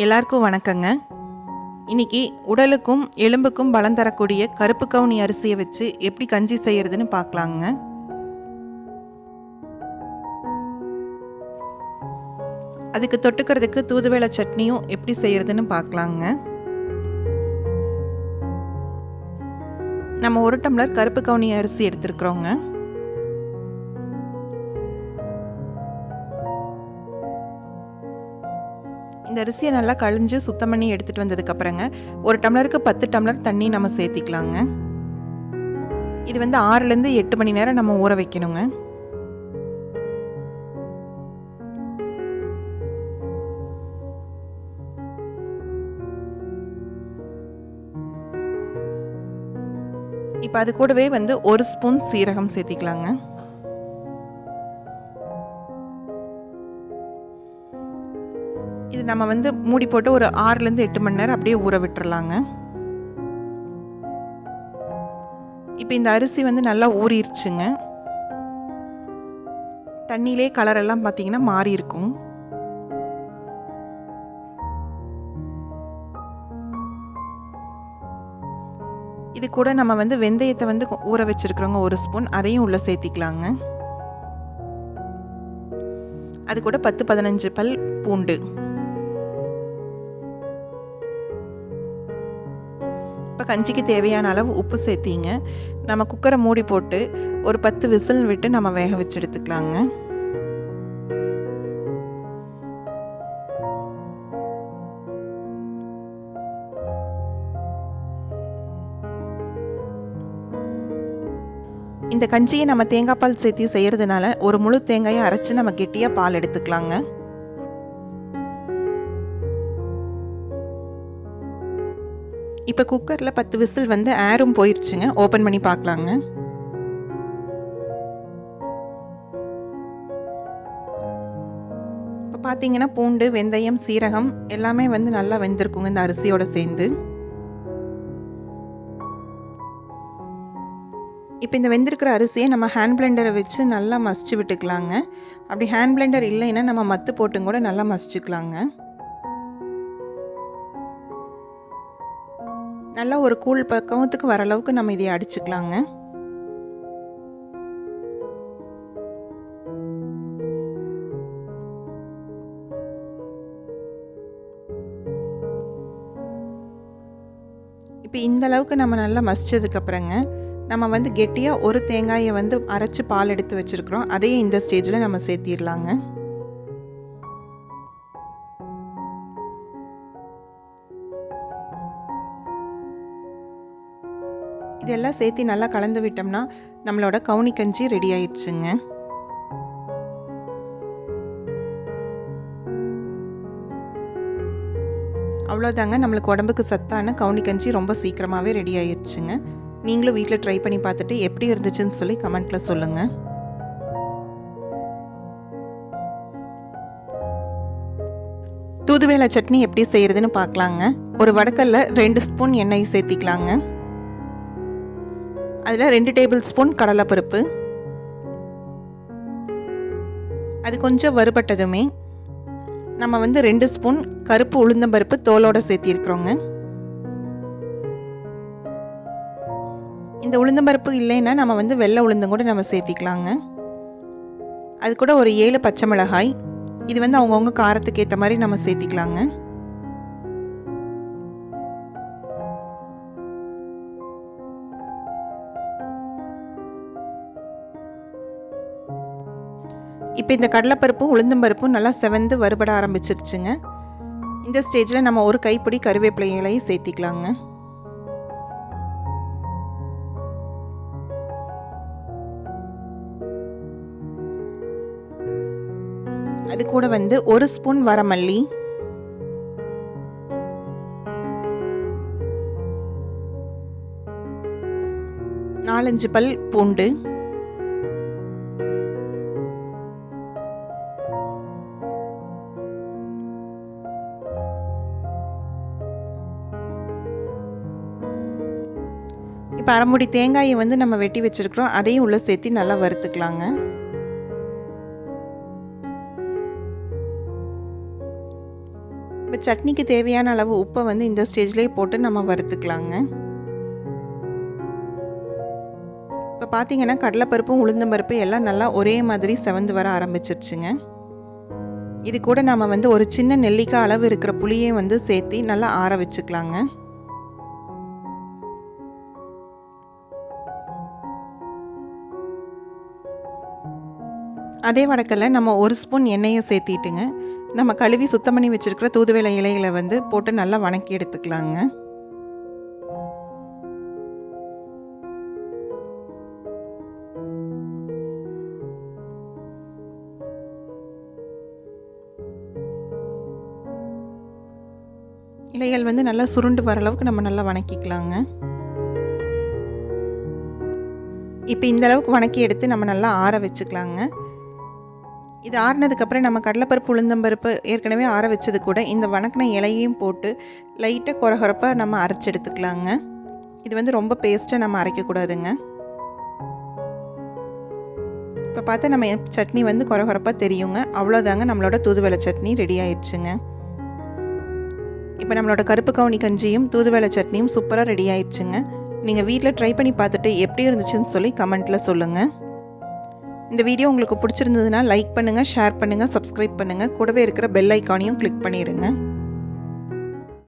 எல்லாருக்கும் வணக்கங்க. இன்னைக்கு உடலுக்கும் எலும்புக்கும் பலம் தரக்கூடிய கருப்பு கவுனி அரிசியை வச்சு எப்படி கஞ்சி செய்யறதுன்னு பார்க்கலாங்க. அதுக்கு தொட்டுக்கிறதுக்கு தூதுவளை சட்னியும் எப்படி செய்யறதுன்னு பார்க்கலாங்க. நம்ம 1 டம்ளர் கருப்பு கவுனி அரிசி எடுத்துருக்குறோங்க. இந்த அரிசியை நல்லா கழிஞ்சு சுத்தம் பண்ணி எடுத்துகிட்டு வந்ததுக்கப்புறங்க 1 டம்ளருக்கு 10 டம்ளர் தண்ணி நம்ம சேர்த்திக்கலாங்க. இது 6லேருந்து 8 மணி நேரம் நம்ம ஊற வைக்கணுங்க. இப்போ அது கூடவே 1 ஸ்பூன் சீரகம் சேர்த்திக்கலாங்க. இது நம்ம மூடி போட்டு ஒரு 6லேருந்து 8 மணி நேரம் அப்படியே ஊற விட்டுறலாங்க. இப்போ இந்த அரிசி நல்லா ஊறிடுச்சுங்க. தண்ணியிலே கலரெல்லாம் பார்த்தீங்கன்னா மாறி இருக்கும். இது கூட நம்ம வெந்தயத்தை ஊற வச்சிருக்கிறோங்க 1 ஸ்பூன், அதையும் உள்ள சேர்த்திக்கலாங்க. அது கூட 10-15 பல் பூண்டு. இப்போ கஞ்சிக்கு தேவையான அளவு உப்பு சேர்த்திங்க. நம்ம குக்கரை மூடி போட்டு ஒரு 10 விசில் விட்டு நம்ம வேக வச்சு எடுத்துக்கலாங்க. இந்த கஞ்சியை நம்ம தேங்காய் பால் சேர்த்தி செய்யறதுனால ஒரு முழு தேங்காயை அரைச்சு நம்ம கெட்டியாக பால் எடுத்துக்கலாங்க. இப்போ குக்கரில் 10 விசில் ஏரும் போயிடுச்சுங்க. ஓப்பன் பண்ணி பார்க்கலாங்க. இப்போ பார்த்தீங்கன்னா பூண்டு, வெந்தயம், சீரகம் எல்லாமே நல்லா வெந்திருக்குங்க இந்த அரிசியோட சேர்ந்து. இப்போ இந்த வெந்திருக்கிற அரிசியை நம்ம ஹேண்ட் பிளெண்டரை வச்சு நல்லா மசிச்சு விட்டுக்கலாங்க. அப்படி ஹேண்ட் பிளெண்டர் இல்லைன்னா நம்ம மத்து போட்டும் கூட நல்லா மசிச்சுக்கலாங்க. நல்லா ஒரு கூழ் பக்கத்துக்கு வர அளவுக்கு நம்ம இதை அடிச்சுக்கலாங்க. இப்போ இந்த அளவுக்கு நம்ம நல்லா மசிச்சதுக்கு அப்புறங்க நம்ம கெட்டியாக ஒரு தேங்காயை அரைச்சு பால் எடுத்து வச்சிருக்கிறோம். அதையும் இந்த ஸ்டேஜில் நம்ம சேர்த்திடலாங்க. இதெல்லாம் சேர்த்து நல்லா கலந்து விட்டோம்னா நம்மளோட கவுனி கஞ்சி ரெடி ஆயிடுச்சுங்க. அவ்வளோதாங்க, நம்மளுக்கு உடம்புக்கு சத்தான கவுனி கஞ்சி ரொம்ப சீக்கிரமாகவே ரெடி ஆயிடுச்சுங்க. நீங்களும் வீட்டில் ட்ரை பண்ணி பார்த்துட்டு எப்படி இருந்துச்சுன்னு சொல்லி கமெண்ட்டில் சொல்லுங்கள். தூதுவளை சட்னி எப்படி செய்யறதுன்னு பார்க்கலாங்க. ஒரு வடக்கல்ல 2 ஸ்பூன் எண்ணெய் சேர்த்திக்கலாங்க. அதில் 2 டேபிள் ஸ்பூன் கடலைப்பருப்பு. அது கொஞ்சம் வறுபட்டதுமே நம்ம 2 ஸ்பூன் கருப்பு உளுந்தம்பருப்பு தோலோடு சேர்த்திருக்கிறோங்க. இந்த உளுந்தம்பருப்பு இல்லைன்னா நம்ம வெள்ளை உளுந்தம் கூட நம்ம சேர்த்திக்கலாங்க. அது கூட ஒரு 7 பச்சை மிளகாய். இது அவங்கவுங்க காரத்துக்கு ஏற்ற மாதிரி நம்ம சேர்த்திக்கலாங்க. இப்போ இந்த கடலைப்பருப்பும் உளுந்தம்பருப்பும் நல்லா செவந்து வறுபட ஆரம்பிச்சிருச்சுங்க. இந்த ஸ்டேஜில் நம்ம ஒரு கைப்பிடி கருவேப்பிலைகளையும் சேர்த்திக்கலாங்க. அது கூட 1 ஸ்பூன் வரமல்லி, 4-5 பல் பூண்டு, இப்போ அரை மூடி தேங்காயை நம்ம வெட்டி வச்சிருக்கிறோம். அதையும் உள்ள சேர்த்து நல்லா வறுத்துக்கலாங்க. இப்போ சட்னிக்கு தேவையான அளவு உப்பை வந்து இந்த ஸ்டேஜ்லேயே போட்டு நம்ம வறுத்துக்கலாங்க. இப்போ பார்த்தீங்கன்னா கடலைப்பருப்பும் உளுந்தம்பருப்பு எல்லாம் நல்லா ஒரே மாதிரி செவந்து வர ஆரம்பிச்சிருச்சுங்க. இது கூட நம்ம வந்து ஒரு சின்ன நெல்லிக்காய் அளவு இருக்கிற புளியை வந்து சேர்த்து நல்லா ஆற வச்சுக்கலாங்க. அதே வடக்கல்ல நம்ம 1 ஸ்பூன் எண்ணெயை சேர்த்திட்டுங்க நம்ம கழுவி சுத்தம் பண்ணி வச்சுருக்கிற தூதுவளை இலைகளை வந்து போட்டு நல்லா வணக்கி எடுத்துக்கலாங்க. இலைகள் வந்து நல்லா சுருண்டு வர அளவுக்கு நம்ம நல்லா வணக்கிக்கலாங்க. இப்போ இந்த அளவுக்கு வணக்கி எடுத்து நம்ம நல்லா ஆற வச்சுக்கலாங்க. இது ஆறினதுக்கப்புறம் நம்ம கடலைப்பருப்பு உளுந்தம்பருப்பு ஏற்கனவே ஆற வச்சது கூட இந்த வணக்கின இலையையும் போட்டு லைட்டாக கொரகொரப்பாக நம்ம அரைச்சி எடுத்துக்கலாங்க. இது வந்து ரொம்ப பேஸ்ட்டாக நம்ம அரைக்கக்கூடாதுங்க. இப்போ பார்த்தா நம்ம சட்னி வந்து கொரகொரப்பாக தெரியுங்க. அவ்வளோதாங்க, நம்மளோட தூதுவளை சட்னி ரெடி ஆயிடுச்சுங்க. இப்போ நம்மளோட கருப்பு கவுனி கஞ்சியும் தூதுவளை சட்னியும் சூப்பராக ரெடி ஆயிடுச்சுங்க. நீங்கள் வீட்டில் ட்ரை பண்ணி பார்த்துட்டு எப்படி இருந்துச்சுன்னு சொல்லி கமெண்ட்டில் சொல்லுங்கள். இந்த வீடியோ உங்களுக்கு பிடிச்சிருந்ததுன்னா லைக் பண்ணுங்கள், ஷேர் பண்ணுங்கள், சப்ஸ்கிரைப் பண்ணுங்கள். கூடவே இருக்கிற பெல் ஐக்கானையும் கிளிக் பண்ணிடுங்க.